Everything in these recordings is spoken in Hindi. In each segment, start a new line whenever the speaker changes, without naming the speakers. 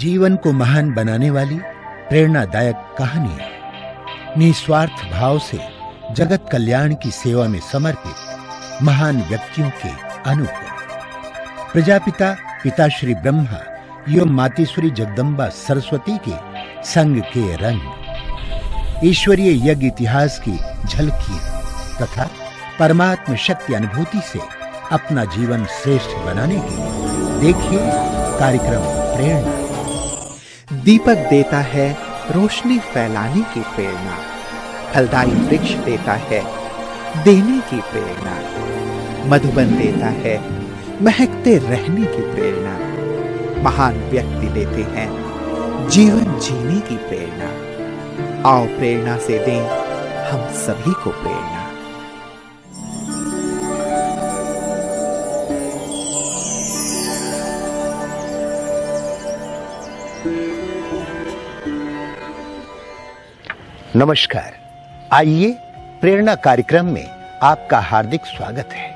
जीवन को महान बनाने वाली प्रेरणादायक कहानियां, निस्वार्थ भाव से जगत कल्याण की सेवा में समर्पित महान व्यक्तियों के अनुभव। प्रजापिता पिताश्री ब्रह्मा एवं मातेश्वरी जगदम्बा सरस्वती के संग के रंग, ईश्वरीय यज्ञ इतिहास की झलकियां तथा परमात्म शक्ति अनुभूति से अपना जीवन श्रेष्ठ बनाने के लिए देखिए कार्यक्रम प्रेरणा।
दीपक देता है रोशनी फैलाने की प्रेरणा, फलदायी वृक्ष देता है देने की प्रेरणा, मधुबन देता है महकते रहने की प्रेरणा, महान व्यक्ति देते हैं जीवन जीने की प्रेरणा। आओ प्रेरणा से दें हम सभी को प्रेरणा।
नमस्कार, आइए प्रेरणा कार्यक्रम में आपका हार्दिक स्वागत है।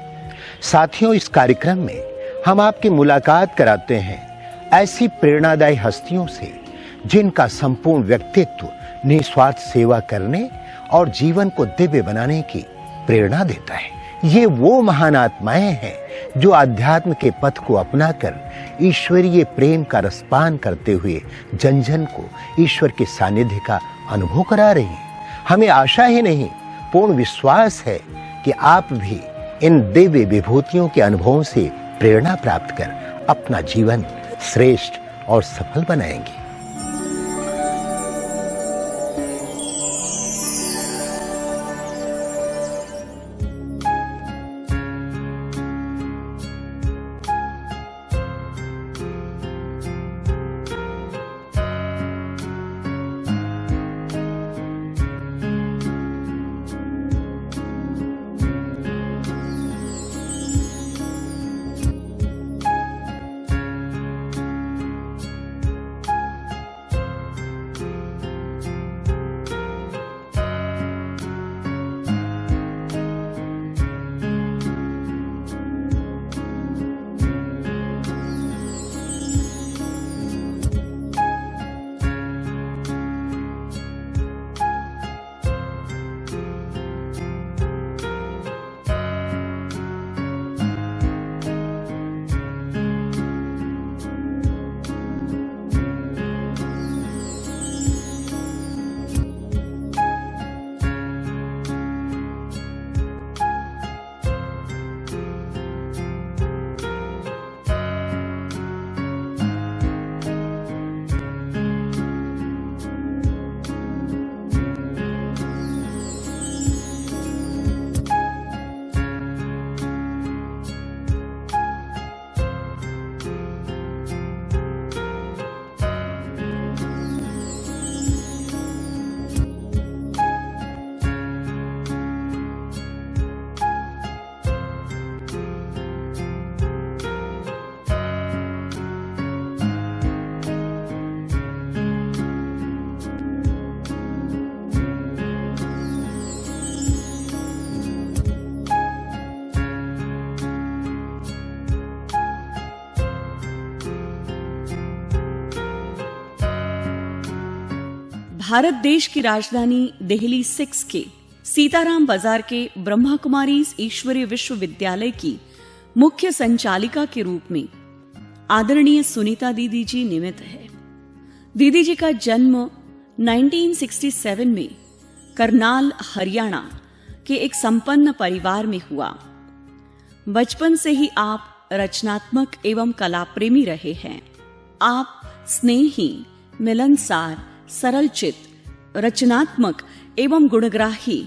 साथियों, इस कार्यक्रम में हम आपकी मुलाकात कराते हैं ऐसी प्रेरणादायी हस्तियों से जिनका संपूर्ण व्यक्तित्व निस्वार्थ सेवा करने और जीवन को दिव्य बनाने की प्रेरणा देता है। ये वो महान आत्माएं हैं जो अध्यात्म के पथ को अपनाकर ईश्वरीय प्रेम का रसपान करते हुए जन जन को ईश्वर के सानिध्य का अनुभव करा रही हैं। हमें आशा ही नहीं, पूर्ण विश्वास है कि आप भी इन दिव्य विभूतियों के अनुभवों से प्रेरणा प्राप्त कर अपना जीवन श्रेष्ठ और सफल बनाएंगे।
भारत देश की राजधानी दिल्ली 6 के सीताराम बाजार के ब्रह्मा कुमारीज ईश्वरीय विश्वविद्यालय की मुख्य संचालिका के रूप में आदरणीय सुनीता दीदी जी निमित्त है। दीदी जी का जन्म 1967 में करनाल, हरियाणा के एक संपन्न परिवार में हुआ। बचपन से ही आप रचनात्मक एवं कला प्रेमी रहे हैं। आप स्नेही, मिलनसार, सरलचित, रचनात्मक एवं गुणग्राही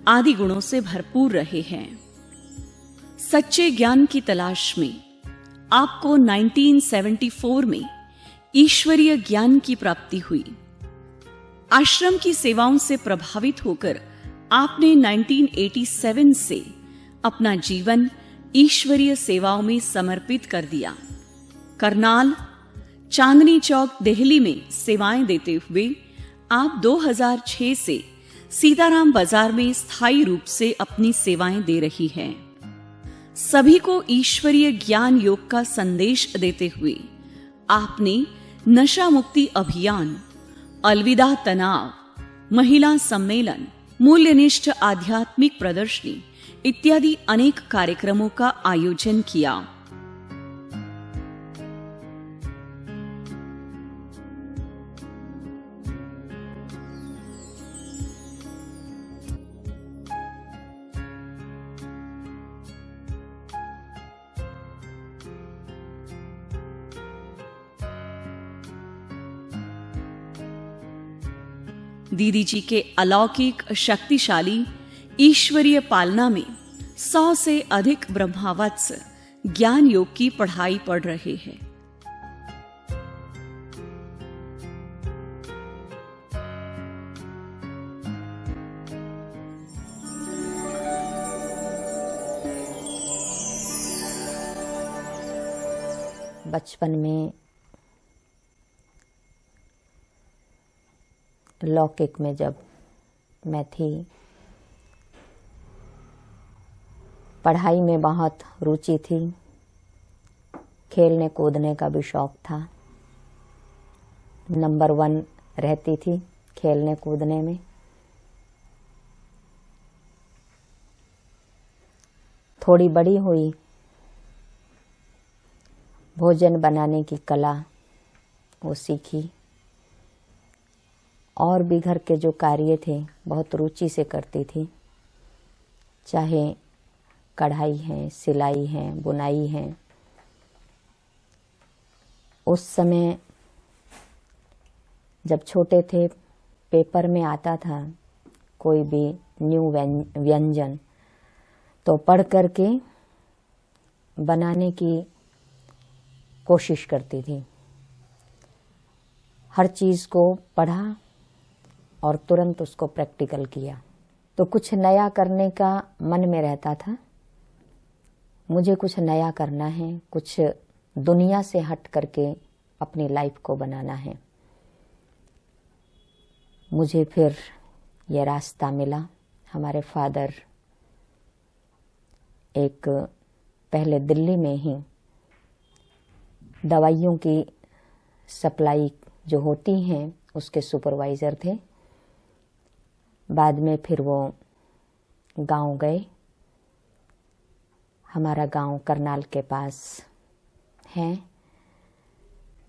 आदि गुणों से भरपूर रहे हैं। सच्चे ज्ञान की तलाश में आपको 1974 में ईश्वरीय ज्ञान की प्राप्ति हुई। आश्रम की सेवाओं से प्रभावित होकर आपने 1987 से अपना जीवन ईश्वरीय सेवाओं में समर्पित कर दिया। करनाल, चांदनी चौक, दिल्ली में सेवाएं देते हुए आप 2006 से सीताराम बाजार में स्थायी रूप से अपनी सेवाएं दे रही हैं। सभी को ईश्वरीय ज्ञान योग का संदेश देते हुए आपने नशा मुक्ति अभियान, अलविदा तनाव, महिला सम्मेलन, मूल्यनिष्ठ आध्यात्मिक प्रदर्शनी इत्यादि अनेक कार्यक्रमों का आयोजन किया। दीदी जी के अलौकिक शक्तिशाली ईश्वरीय पालना में 100 से अधिक ब्रह्मावत्स ज्ञान योग की पढ़ाई पढ़ रहे हैं।
बचपन में लौकिक में जब मैं थी, पढ़ाई में बहुत रुचि थी, खेलने कूदने का भी शौक था। नंबर 1 रहती थी खेलने कूदने में। थोड़ी बड़ी हुई, भोजन बनाने की कला वो सीखी, और भी घर के जो कार्य थे बहुत रुचि से करती थी, चाहे कढ़ाई है, सिलाई है, बुनाई है। उस समय जब छोटे थे, पेपर में आता था कोई भी न्यू व्यंजन, तो पढ़ करके बनाने की कोशिश करती थी। हर चीज़ को पढ़ा और तुरंत उसको प्रैक्टिकल किया। तो कुछ नया करने का मन में रहता था, मुझे कुछ नया करना है, कुछ दुनिया से हट करके अपनी लाइफ को बनाना है। मुझे फिर ये रास्ता मिला। हमारे फादर एक पहले दिल्ली में ही दवाइयों की सप्लाई जो होती हैं उसके सुपरवाइज़र थे। बाद में फिर वो गांव गए। हमारा गांव करनाल के पास है,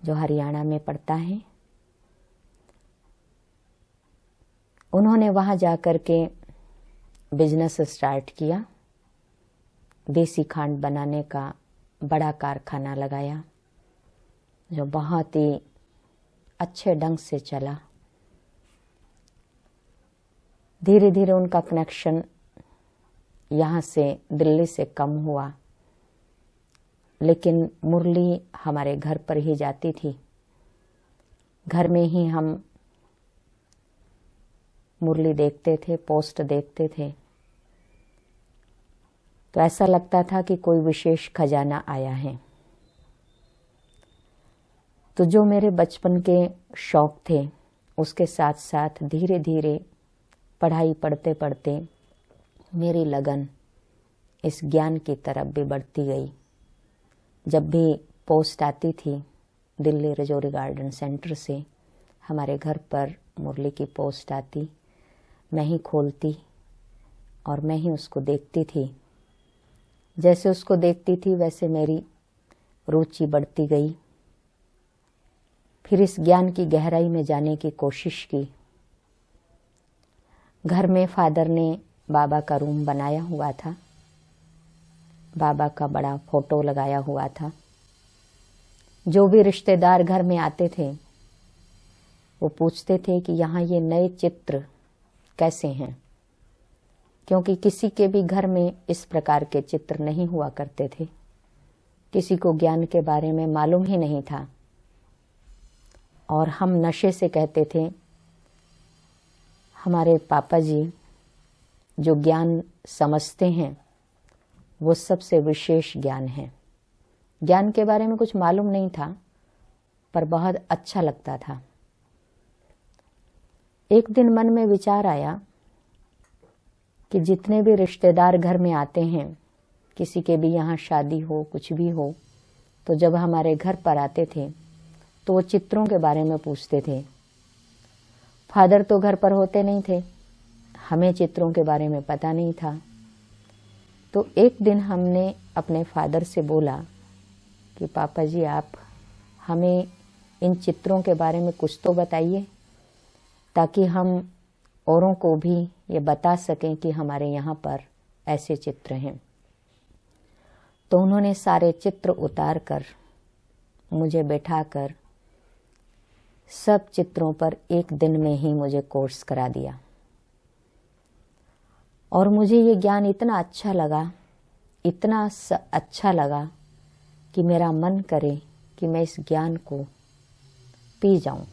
जो हरियाणा में पड़ता है। उन्होंने वहाँ जाकर के बिजनेस स्टार्ट किया। देसी खांड बनाने का बड़ा कारखाना लगाया, जो बहुत ही अच्छे ढंग से चला। धीरे धीरे उनका कनेक्शन यहाँ से दिल्ली से कम हुआ, लेकिन मुरली हमारे घर पर ही जाती थी। घर में ही हम मुरली देखते थे, पोस्ट देखते थे, तो ऐसा लगता था कि कोई विशेष खजाना आया है। तो जो मेरे बचपन के शौक थे, उसके साथ साथ धीरे धीरे पढ़ाई पढ़ते पढ़ते मेरी लगन इस ज्ञान की तरफ भी बढ़ती गई। जब भी पोस्ट आती थी दिल्ली रजौरी गार्डन सेंटर से, हमारे घर पर मुरली की पोस्ट आती, मैं ही खोलती और मैं ही उसको देखती थी। जैसे उसको देखती थी वैसे मेरी रुचि बढ़ती गई। फिर इस ज्ञान की गहराई में जाने की कोशिश की। घर में फादर ने बाबा का रूम बनाया हुआ था, बाबा का बड़ा फोटो लगाया हुआ था। जो भी रिश्तेदार घर में आते थे वो पूछते थे कि यहाँ ये नए चित्र कैसे हैं, क्योंकि किसी के भी घर में इस प्रकार के चित्र नहीं हुआ करते थे। किसी को ज्ञान के बारे में मालूम ही नहीं था, और हम नशे से कहते थे हमारे पापा जी जो ज्ञान समझते हैं वो सबसे विशेष ज्ञान है। ज्ञान के बारे में कुछ मालूम नहीं था, पर बहुत अच्छा लगता था। एक दिन मन में विचार आया कि जितने भी रिश्तेदार घर में आते हैं, किसी के भी यहाँ शादी हो, कुछ भी हो, तो जब हमारे घर पर आते थे तो वो चित्रों के बारे में पूछते थे। फादर तो घर पर होते नहीं थे, हमें चित्रों के बारे में पता नहीं था। तो एक दिन हमने अपने फादर से बोला कि पापा जी, आप हमें इन चित्रों के बारे में कुछ तो बताइए, ताकि हम औरों को भी ये बता सकें कि हमारे यहाँ पर ऐसे चित्र हैं। तो उन्होंने सारे चित्र उतार कर मुझे बैठाकर सब चित्रों पर एक दिन में ही मुझे कोर्स करा दिया। और मुझे ये ज्ञान इतना अच्छा लगा, इतना अच्छा लगा कि मेरा मन करे कि मैं इस ज्ञान को पी जाऊं,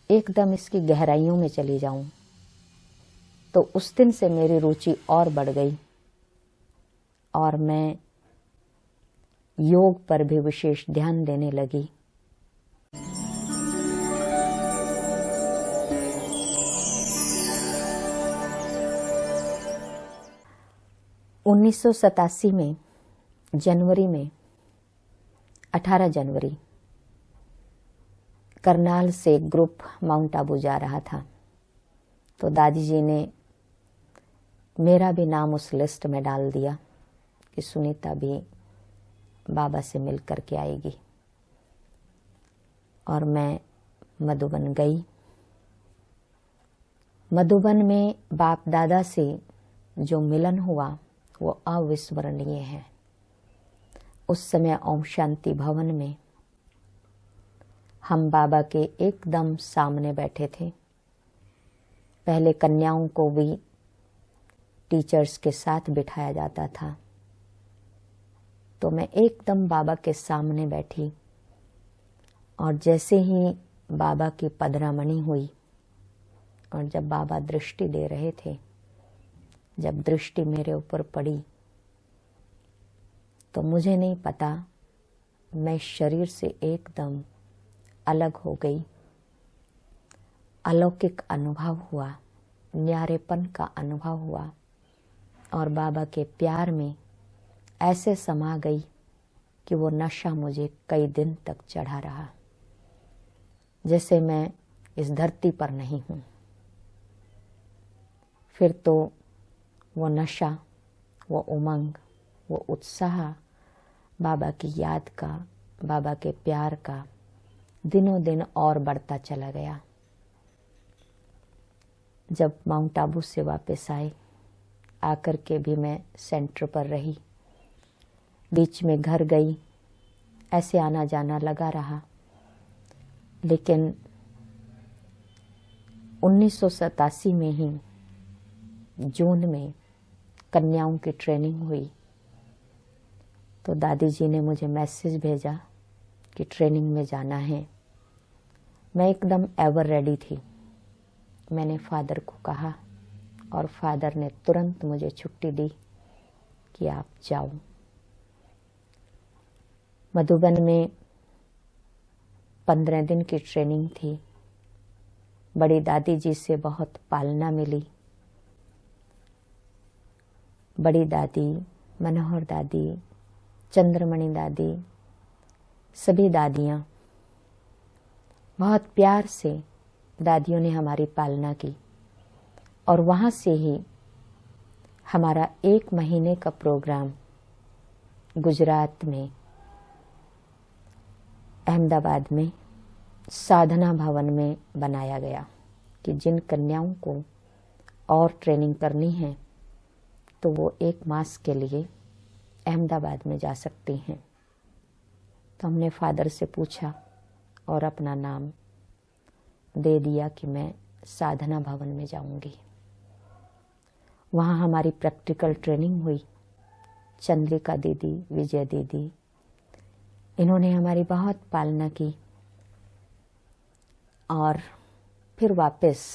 एकदम इसकी गहराइयों में चली जाऊं। तो उस दिन से मेरी रुचि और बढ़ गई और मैं योग पर भी विशेष ध्यान देने लगी। ,1987 में जनवरी में 18 जनवरी करनाल से ग्रुप माउंट आबू जा रहा था। तो दादी जी ने मेरा भी नाम उस लिस्ट में डाल दिया कि सुनीता भी बाबा से मिल कर के आएगी। और मैं मधुबन गई। मधुबन में बाप दादा से जो मिलन हुआ वो अविस्मरणीय है। उस समय ओम शांति भवन में हम बाबा के एकदम सामने बैठे थे। पहले कन्याओं को भी टीचर्स के साथ बिठाया जाता था। तो मैं एकदम बाबा के सामने बैठी और जैसे ही बाबा की पधरामणि हुई और जब बाबा दृष्टि दे रहे थे, जब दृष्टि मेरे ऊपर पड़ी तो मुझे नहीं पता, मैं शरीर से एकदम अलग हो गई। अलौकिक अनुभव हुआ, न्यारेपन का अनुभव हुआ और बाबा के प्यार में ऐसे समा गई कि वो नशा मुझे कई दिन तक चढ़ा रहा, जैसे मैं इस धरती पर नहीं हूं। फिर तो वो नशा, वो उमंग, वो उत्साह बाबा की याद का, बाबा के प्यार का दिनों दिन और बढ़ता चला गया। जब माउंट आबू से वापस आए, आकर के भी मैं सेंटर पर रही, बीच में घर गई, ऐसे आना जाना लगा रहा। लेकिन 1987 में ही जून में कन्याओं की ट्रेनिंग हुई। तो दादी जी ने मुझे मैसेज भेजा कि ट्रेनिंग में जाना है। मैं एकदम एवर रेडी थी। मैंने फादर को कहा और फादर ने तुरंत मुझे छुट्टी दी कि आप जाओ। मधुबन में 15 दिन की ट्रेनिंग थी। बड़ी दादी जी से बहुत पालना मिली। बड़ी दादी, मनोहर दादी, चंद्रमणि दादी, सभी दादियां बहुत प्यार से दादियों ने हमारी पालना की। और वहां से ही हमारा 1 महीने का प्रोग्राम गुजरात में, अहमदाबाद में साधना भवन में बनाया गया कि जिन कन्याओं को और ट्रेनिंग करनी है तो वो 1 मास के लिए अहमदाबाद में जा सकती हैं। तो हमने फादर से पूछा और अपना नाम दे दिया कि मैं साधना भवन में जाऊंगी। वहाँ हमारी प्रैक्टिकल ट्रेनिंग हुई। चंद्रिका दीदी, विजय दीदी, इन्होंने हमारी बहुत पालना की। और फिर वापस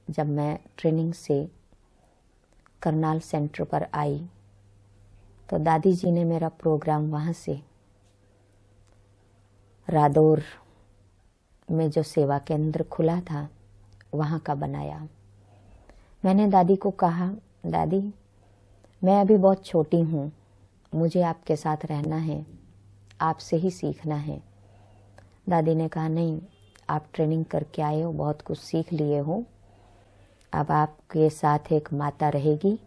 जब मैं ट्रेनिंग से करनाल सेंटर पर आई तो दादी जी ने मेरा प्रोग्राम वहाँ से रादौर में जो सेवा केंद्र खुला था वहाँ का बनाया। मैंने दादी को कहा, दादी मैं अभी बहुत छोटी हूँ, मुझे आपके साथ रहना है, आपसे ही सीखना है। दादी ने कहा, नहीं, आप ट्रेनिंग करके आए हो, बहुत कुछ सीख लिए हो, अब आपके साथ एक माता रहेगी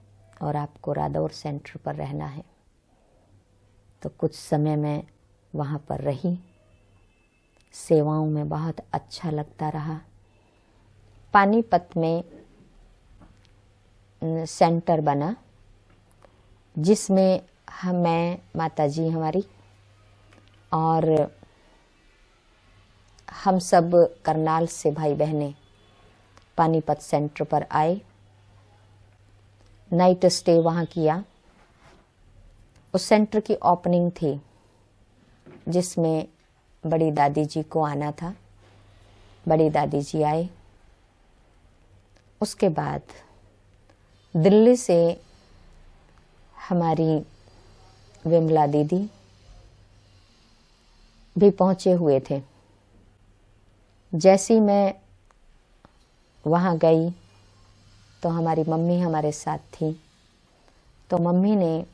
और आपको रादौर सेंटर पर रहना है। तो कुछ समय मैं वहाँ पर रही, सेवाओं में बहुत अच्छा लगता रहा। पानीपत में सेंटर बना जिसमें मैं, माताजी हमारी और हम सब करनाल से भाई बहनें पानीपत सेंटर पर आए। नाइट स्टे वहाँ किया। उस सेंटर की ओपनिंग थी जिसमें बड़ी दादी जी को आना था। बड़ी दादी जी आए। उसके बाद दिल्ली से हमारी विमला दीदी भी पहुंचे हुए थे। जैसी मैं वहाँ गई तो हमारी मम्मी हमारे साथ थी। तो मम्मी ने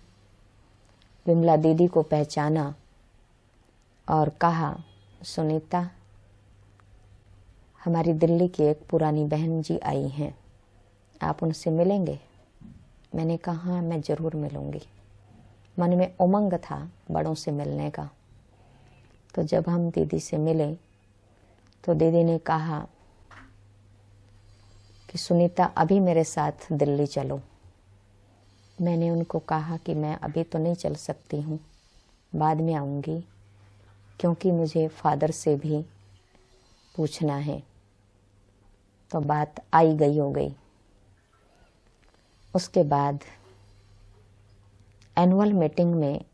विमला दीदी को पहचाना और कहा, सुनीता, हमारी दिल्ली की एक पुरानी बहन जी आई हैं, आप उनसे मिलेंगे? मैंने कहा, हाँ, मैं ज़रूर मिलूंगी। मन में उमंग था बड़ों से मिलने का। तो जब हम दीदी से मिले तो दीदी ने कहा कि सुनीता, अभी मेरे साथ दिल्ली चलो। मैंने उनको कहा कि मैं अभी तो नहीं चल सकती हूँ, बाद में आऊँगी, क्योंकि मुझे फादर से भी पूछना है। तो बात आई गई हो गई। उसके बाद एनुअल मीटिंग में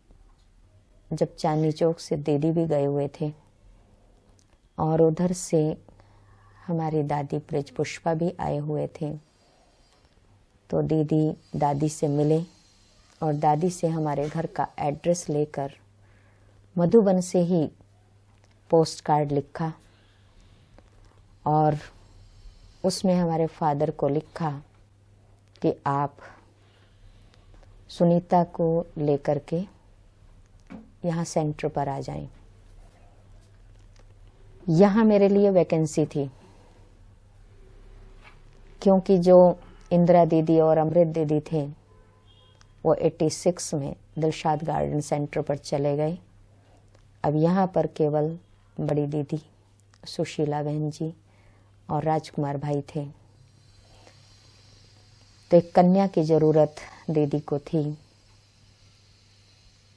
जब चांदनी चौक से दीदी भी गए हुए थे और उधर से हमारी दादी ब्रज पुष्पा भी आए हुए थे, तो दीदी दादी से मिले और दादी से हमारे घर का एड्रेस लेकर मधुबन से ही पोस्ट कार्ड लिखा और उसमें हमारे फादर को लिखा कि आप सुनीता को लेकर के यहाँ सेंटर पर आ जाएं। यहाँ मेरे लिए वैकेंसी थी, क्योंकि जो इंदिरा दीदी और अमृत दीदी थे वो 86 में दिलशाद गार्डन सेंटर पर चले गए। अब यहाँ पर केवल बड़ी दीदी सुशीला बहन जी और राजकुमार भाई थे। तो एक कन्या की ज़रूरत दीदी को थी।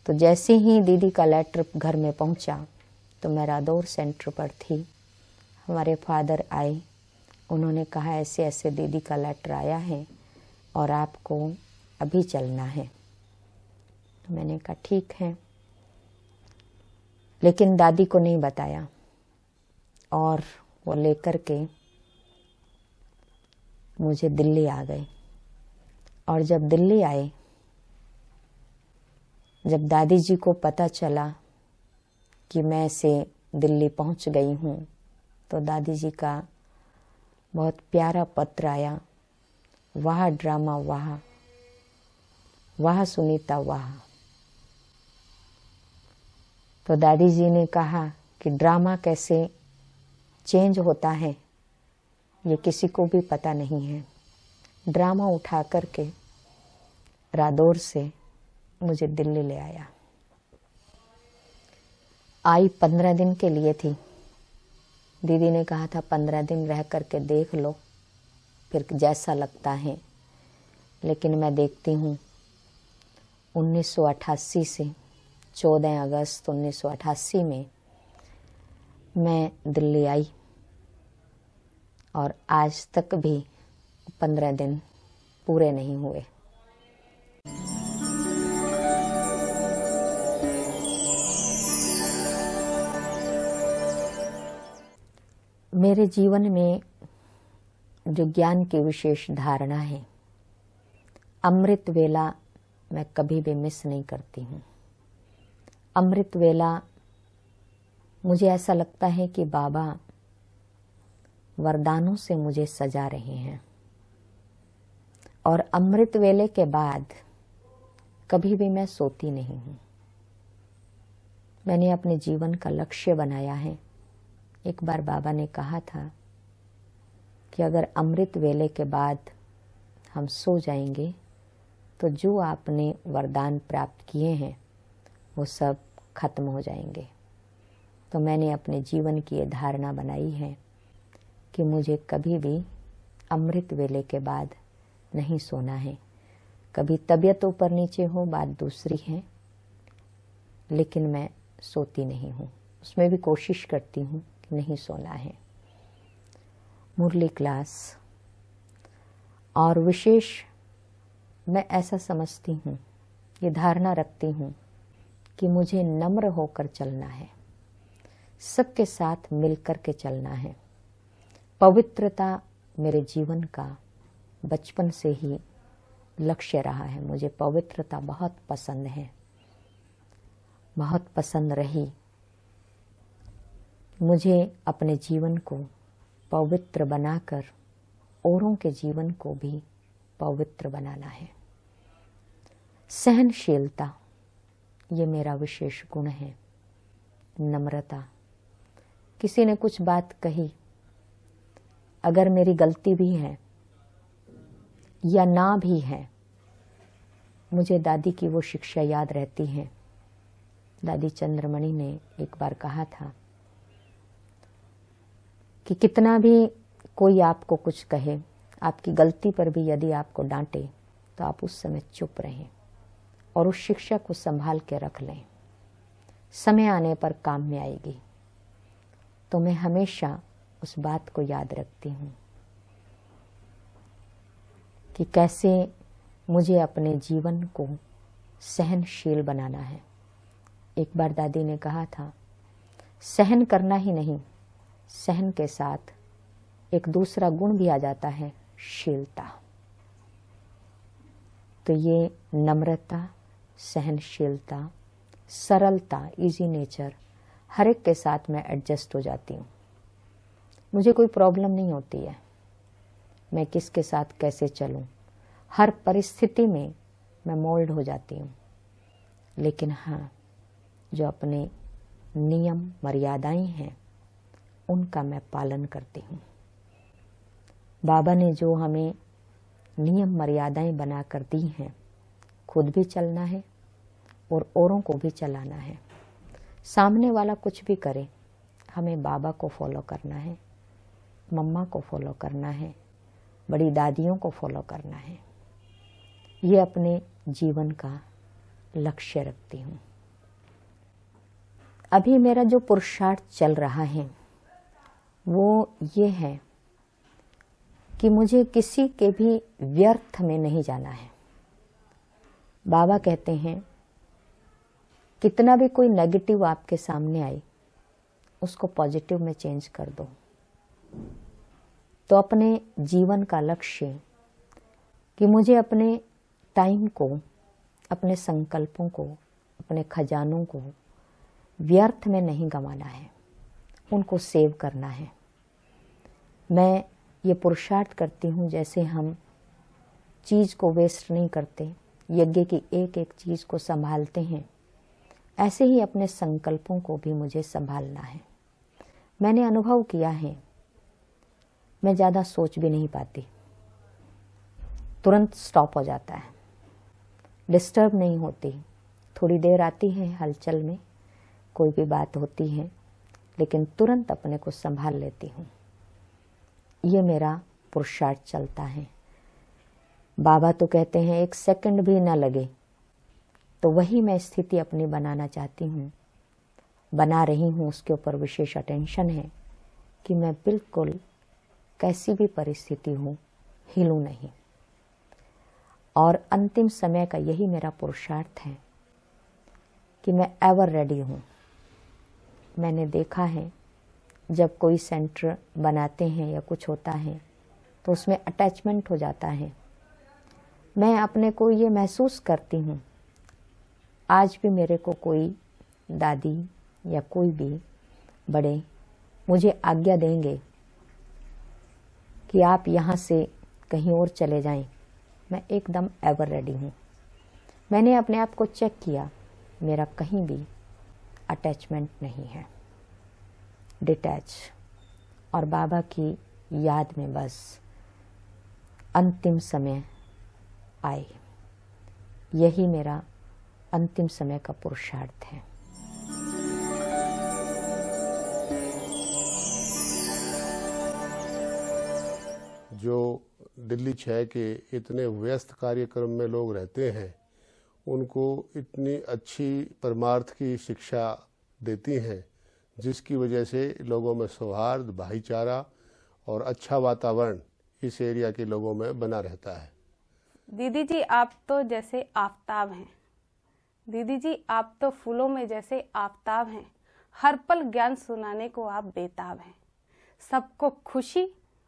तो जैसे ही दीदी का लेटर घर में पहुंचा तो मैं रादौर सेंटर पर थी। हमारे फादर आए, उन्होंने कहा, ऐसे ऐसे दीदी का लेटर आया है और आपको अभी चलना है। तो मैंने कहा, ठीक है, लेकिन दादी को नहीं बताया। और वो लेकर के मुझे दिल्ली आ गए। और जब दिल्ली आए, जब दादी जी को पता चला कि मैं से दिल्ली पहुंच गई हूँ, तो दादी जी का बहुत प्यारा पत्र आया, वाह ड्रामा वाह, वाह सुनीता वाह। तो दादी जी ने कहा कि ड्रामा कैसे चेंज होता है ये किसी को भी पता नहीं है। ड्रामा उठा करके रादौर से मुझे दिल्ली ले आया। आई 15 दिन के लिए थी। दीदी ने कहा था 15 दिन रह करके देख लो, फिर जैसा लगता है। लेकिन मैं देखती हूँ 1988 से 14 अगस्त 1988 में मैं दिल्ली आई और आज तक भी 15 दिन पूरे नहीं हुए। मेरे जीवन में जो ज्ञान की विशेष धारणा है, अमृत वेला मैं कभी भी मिस नहीं करती हूँ। अमृत वेला मुझे ऐसा लगता है कि बाबा वरदानों से मुझे सजा रहे हैं। और अमृत वेले के बाद कभी भी मैं सोती नहीं हूँ। मैंने अपने जीवन का लक्ष्य बनाया है एक बार बाबा ने कहा था कि अगर अमृत वेले के बाद हम सो जाएंगे तो जो आपने वरदान प्राप्त किए हैं वो सब खत्म हो जाएंगे। तो मैंने अपने जीवन की ये धारणा बनाई है कि मुझे कभी भी अमृत वेले के बाद नहीं सोना है। कभी तबीयत ऊपर नीचे हो बात दूसरी है, लेकिन मैं सोती नहीं हूँ। उसमें भी कोशिश करती हूँ कि नहीं सोना है। मुरली क्लास और विशेष मैं ऐसा समझती हूँ, ये धारणा रखती हूँ कि मुझे नम्र होकर चलना है, सबके साथ मिलकर के चलना है। पवित्रता मेरे जीवन का बचपन से ही लक्ष्य रहा है। मुझे पवित्रता बहुत पसंद है, बहुत पसंद रही। मुझे अपने जीवन को पवित्र बनाकर औरों के जीवन को भी पवित्र बनाना है। सहनशीलता ये मेरा विशेष गुण है। नम्रता, किसी ने कुछ बात कही, अगर मेरी गलती भी है या ना भी है, मुझे दादी की वो शिक्षा याद रहती है। दादी चंद्रमणि ने एक बार कहा था कि कितना भी कोई आपको कुछ कहे, आपकी गलती पर भी यदि आपको डांटे तो आप उस समय चुप रहें और उस शिक्षा को संभाल के रख लें। समय आने पर काम में आएगी। तो मैं हमेशा उस बात को याद रखती हूँ कि कैसे मुझे अपने जीवन को सहनशील बनाना है। एक बार दादी ने कहा था, सहन करना ही नहीं, सहन के साथ एक दूसरा गुण भी आ जाता है, शीलता। तो ये नम्रता, सहनशीलता, सरलता, इजी नेचर, हर एक के साथ मैं एडजस्ट हो जाती हूँ। मुझे कोई प्रॉब्लम नहीं होती है मैं किसके साथ कैसे चलूं। हर परिस्थिति में मैं मोल्ड हो जाती हूँ। लेकिन हाँ, जो अपने नियम मर्यादाएं हैं उनका मैं पालन करती हूँ। बाबा ने जो हमें नियम मर्यादाएं बनाकर दी हैं, खुद भी चलना है और औरों को भी चलाना है। सामने वाला कुछ भी करे, हमें बाबा को फॉलो करना है, मम्मा को फॉलो करना है, बड़ी दादियों को फॉलो करना है। ये अपने जीवन का लक्ष्य रखती हूँ। अभी मेरा जो पुरुषार्थ चल रहा है वो ये है कि मुझे किसी के भी व्यर्थ में नहीं जाना है। बाबा कहते हैं कितना भी कोई नेगेटिव आपके सामने आए उसको पॉजिटिव में चेंज कर दो। तो अपने जीवन का लक्ष्य कि मुझे अपने टाइम को, अपने संकल्पों को, अपने खजानों को व्यर्थ में नहीं गंवाना है, उनको सेव करना है। मैं ये पुरुषार्थ करती हूँ जैसे हम चीज़ को वेस्ट नहीं करते, यज्ञ की एक एक चीज़ को संभालते हैं, ऐसे ही अपने संकल्पों को भी मुझे संभालना है। मैंने अनुभव किया है, मैं ज़्यादा सोच भी नहीं पाती, तुरंत स्टॉप हो जाता है, डिस्टर्ब नहीं होती। थोड़ी देर आती है हलचल में, कोई भी बात होती है, लेकिन तुरंत अपने को संभाल लेती हूँ। ये मेरा पुरुषार्थ चलता है। बाबा तो कहते हैं एक सेकंड भी ना लगे, तो वही मैं स्थिति अपनी बनाना चाहती हूँ, बना रही हूँ। उसके ऊपर विशेष अटेंशन है कि मैं बिल्कुल कैसी भी परिस्थिति हो हिलूं नहीं। और अंतिम समय का यही मेरा पुरुषार्थ है कि मैं एवर रेडी हूँ। मैंने देखा है जब कोई सेंटर बनाते हैं या कुछ होता है तो उसमें अटैचमेंट हो जाता है। मैं अपने को ये महसूस करती हूँ, आज भी मेरे को कोई दादी या कोई भी बड़े मुझे आज्ञा देंगे कि आप यहाँ से कहीं और चले जाएं, मैं एकदम एवर रेडी हूँ। मैंने अपने आप को चेक किया, मेरा कहीं भी अटैचमेंट नहीं है। डिटैच और बाबा की याद में बस अंतिम समय आए। यही मेरा अंतिम समय का पुरुषार्थ है।
जो दिल्ली 6 के इतने व्यस्त कार्यक्रम में लोग रहते हैं, उनको इतनी अच्छी परमार्थ की शिक्षा देती हैं, जिसकी वजह से लोगों में सौहार्द, भाईचारा और अच्छा वातावरण इस एरिया के लोगों में बना रहता है।
दीदी जी, आप तो जैसे आफताब हैं। दीदी जी, आप तो फूलों में जैसे आफताब हैं। हर पल ज्ञान सुनाने को आप बेताब हैं। सबको खुशी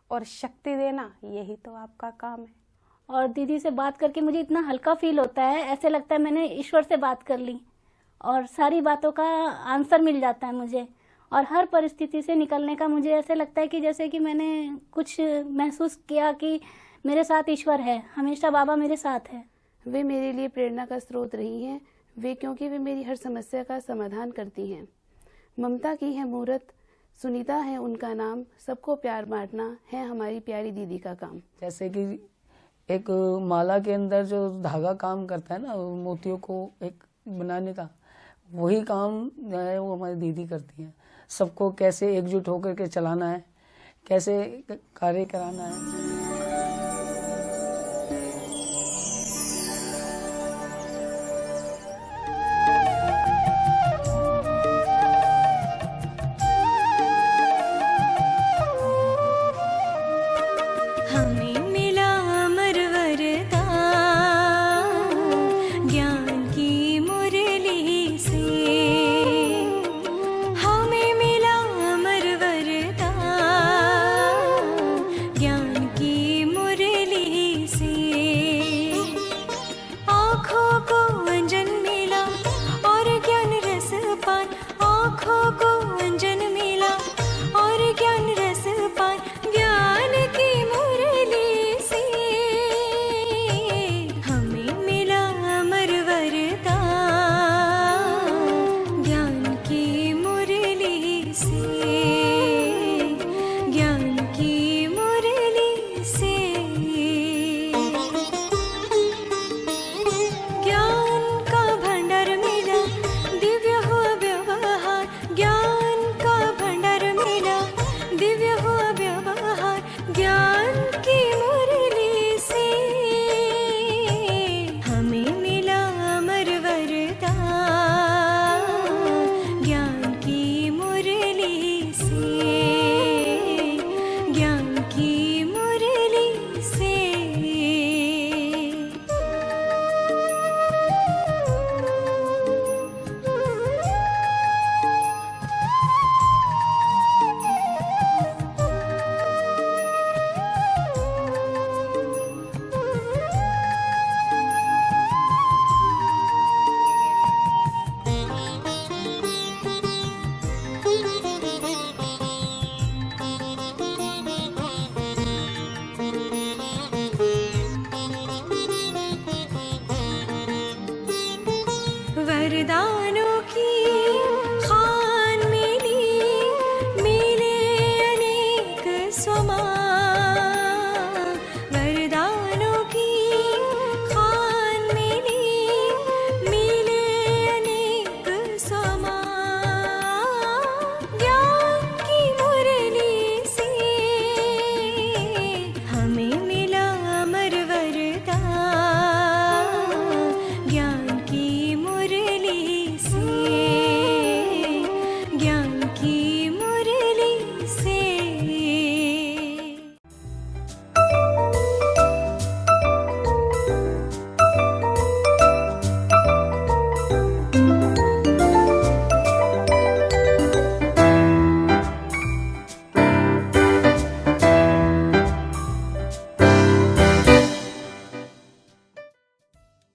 और शक्ति देना, यही तो आपका काम है।
और दीदी से बात करके मुझे इतना हल्का फील होता है, ऐसे लगता है मैंने ईश्वर से बात कर ली और सारी बातों का आंसर मिल जाता है मुझे। और हर परिस्थिति से निकलने का मुझे ऐसे लगता है कि जैसे कि मैंने कुछ महसूस किया कि मेरे साथ ईश्वर है, हमेशा बाबा मेरे साथ है।
वे मेरे लिए प्रेरणा का स्रोत रही हैं, क्योंकि वे मेरी हर समस्या का समाधान करती हैं। ममता की है मूरत, सुनीता है उनका नाम, सबको प्यार बांटना है हमारी प्यारी दीदी का काम।
जैसे कि एक माला के अंदर जो धागा काम करता है ना, मोतियों को एक बनाने का, वही काम जो है वो हमारी दीदी करती हैं। सबको कैसे एकजुट होकर के चलाना है, कैसे कार्य कराना है।
वरदान